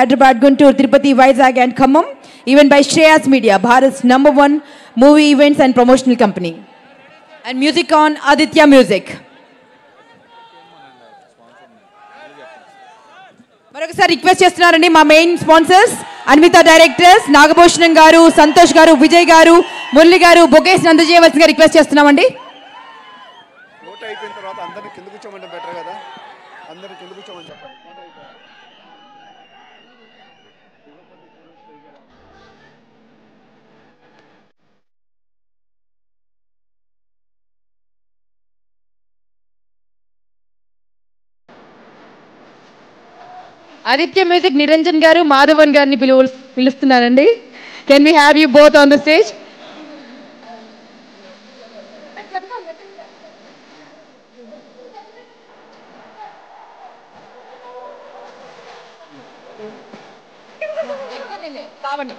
Hyderabad, Guntur, Tirupati, Vizag and Khammam. Even by Shreyas Media, Bharat's #1 movie events and promotional company. And music on Aditya Music. మరొకసారి request చేస్తున్నారండి మా main sponsors Anvitha directors Nagabhushanam గారు, సంతోష్ గారు, విజయ్ గారు, మురళి గారు bouquets అందజేయవలసిందిగా request చేస్తున్నామండి. ఓట్ అయిపోయిన తర్వాత అందరిని కింద కూర్చోమంటే బెటర్ కదా, అందరిని కింద కూర్చోమని చెప్పండి. ఆదిత్య మ్యూజిక్ నిరంజన్ గారు, మాధవన్ గారిని పిలుస్తున్నారండి. Can we have you both on the stage? కావండి.